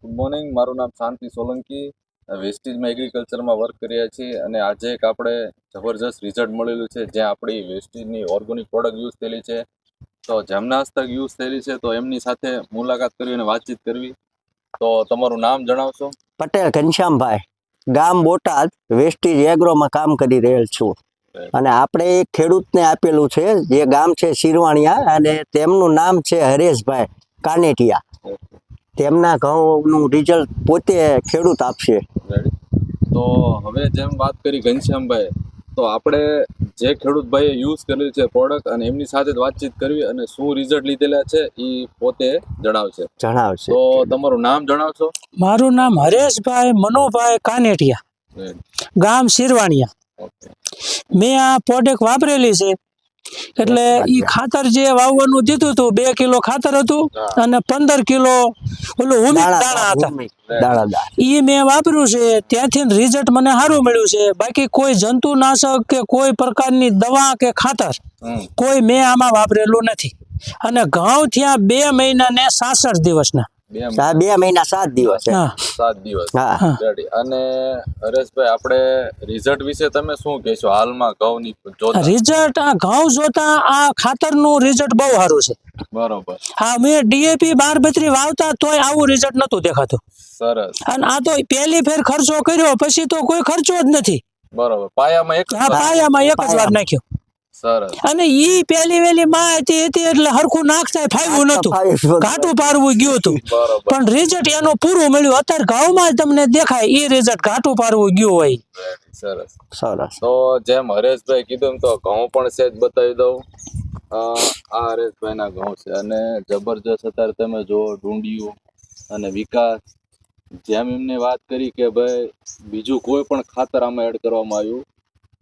Good morning, મારું નામ શાંતિ Solanki, વેસ્ટીજમાં એગ્રીકલ્ચરમાં work કરીએ છીએ અને આજે એક આપણે જબરજસ્ત રિઝલ્ટ મળેલું છે જ્યાં આપણી વેસ્ટીજની ઓર્ગેનિક પ્રોડક્ટ યુઝ થયેલી છે. તો જેમના હસ્તક યુઝ થયેલી છે તો એમની સાથે મુલાકાત કરવી અને વાતચીત કરવી. તો તમારું નામ જણાવશો? પટેલ ઘનશ્યામભાઈ, ગામ બોટાદ, વેસ્ટીજ એગ્રોમાં કામ કરી રહેલ છું. અને આપણે એક ખેડૂતને આપેલું છે જે ગામ છે શિરવાણિયા, અને તેમનું નામ છે હરેશભાઈ કાનેટિયા. તેમના ઘઉંનું રિઝલ્ટ પોતે ખેડૂત આપશે. તો હવે જેમ વાત કરી ઘનશ્યામભાઈ, તો આપણે જે ખેડૂતભાઈએ યુઝ કરેલી છે પ્રોડક્ટ અને એમની સાથે જ વાતચીત કરવી અને શું રિઝલ્ટ લીધેલા છે એ પોતે જણાવશે. તો તમારું નામ જણાવશો? મારું નામ હરેશભાઈ મનોભાઈ કાનેટિયા, ગામ શિરવાણિયા. મેં આ પ્રોડક્ટ વાપરેલી છે. એટલે ઈ ખાતર જે વાવવાનું દીધું હતું 2 કિલો ખાતર હતું અને 15 કિલો ઓલું હુમિક દાણા હતા. ઈ મેં વાપર્યું છે, ત્યાંથી રિઝલ્ટ મને સારું મળ્યું છે. બાકી કોઈ જંતુનાશક કે કોઈ પ્રકારની દવા કે ખાતર કોઈ મેં આમાં વાપરેલું નથી. અને ઘઉં થયા 2 મહિના ને 66 દિવસના. 2 મહિના 7 દિવસ. 7 દિવસ. અને હરેશભાઈ, આપણે રિઝલ્ટ વિશે તમે શું કહેશો? હાલમાં ઘઉંની રિઝલ્ટ, આ ઘઉં જોતા આ ખાતરનું રિઝલ્ટ બહુ સારું છે. બરોબર. હા, મેં ડીએપી 12-32 વાવતા તોય આવું રિઝલ્ટ નતું દેખાતું. સરસ. અને આ તો પહેલી ફેર ખર્ચો કર્યો, પછી તો કોઈ ખર્ચો જ નથી. બરોબર. પાયામાં એક જ વાર નાખ્યો. સરસ. અને ઈ પહેલી વેલી માં હતી એટલે હરખું નાખતા ફાવ્યું નતું, ઘાટું પારવું ગયું હતું. પણ રિઝલ્ટ એનું પૂરું મળ્યું. અત્યારે ઘઉંમાં તમને દેખાય ઈ રિઝલ્ટ ઘાટું પારવું ગયું હોય. સરસ સરસ. તો જેમ હરેશભાઈ કીધું તો ઘઉં પણ સેજ બતાવી દઉં. આ હરેશભાઈ ના ઘઉં છે અને જબરજસ્ત અત્યારે તમે જો ડુંડિયું અને વિકાસ. જેમ એમને વાત કરી કે ભાઈ બીજું કોઈ પણ ખાતર આમાં એડ કરવામાં આવ્યું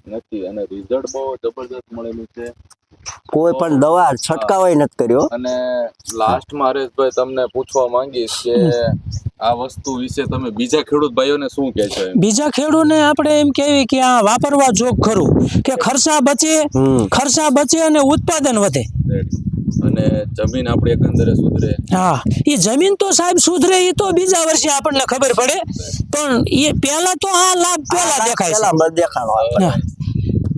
નથી અને રિઝલ્ટ બહુ જબરજસ્ત મળેલું છે. કોઈ પણ દવા છંટકાવ નથી કર્યો. અને લાસ્ટમાં હરેશભાઈ તમને પૂછવા માંગીશ કે આ વસ્તુ વિશે તમે બીજા ખેડૂત ભાઈઓને શું કહેશો? બીજા ખેડૂતને આપણે એમ કહેવી કે આ વાપરવા જોગ ખરું, કે ખર્ચા બચે અને ઉત્પાદન વધે. અને જમીન આપણી એકંદરે સુધરે. હા, એ જમીન તો સાહેબ સુધરે એ તો બીજા વર્ષે આપણને ખબર પડે, પણ એ પહેલા તો આ લાભ પહેલા દેખાય છે.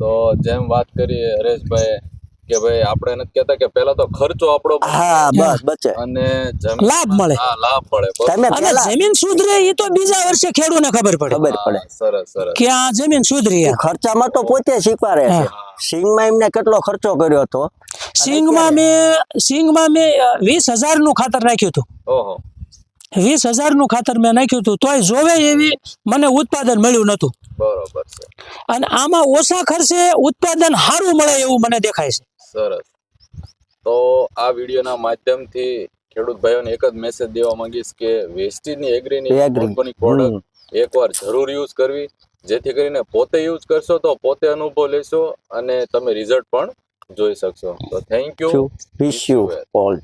તો જેમ વાત કરી હરેશભાઈ કે ભાઈ આપણે નથી કહેતા કે પહેલા તો ખર્ચો આપણો બચે અને લાભ મળે. અને જમીન સુધરે એ તો બીજા વર્ષે ખેડૂતને ખબર પડે. સરસ સરસ. કે આ જમીન સુધરી. ખર્ચામાં તો પોતે સ્વીકારે છે. સિંગમાં એમને કેટલો ખર્ચો કર્યો હતો? સિંગમાં મેં 20,000 નું ખાતર નાખ્યું હતું. ઓહો. 20,000 નું ખાતર મેં નાખ્યું હતું, તોય જોવે એવી મને ઉત્પાદન મળ્યું નતું. બરોબર છે. અને આમાં ઓછા ખર્ચે ઉત્પાદન સારું મળે એવું મને દેખાય છે. સરસ. તો આ વિડીયોના માધ્યમથી ખેડૂત ભાઈઓને એક જ મેસેજ દેવા માંગીશ કે વેસ્ટીજની એગ્રીની ઓર્ગેનિક પ્રોડક્ટ એકવાર જરૂર યુઝ કરવી, જેથી કરીને પોતે યુઝ કરશો તો પોતે અનુભવ લેશો અને તમે રિઝલ્ટ પણ જોઈ શકશો. તો thank you. Wish you all.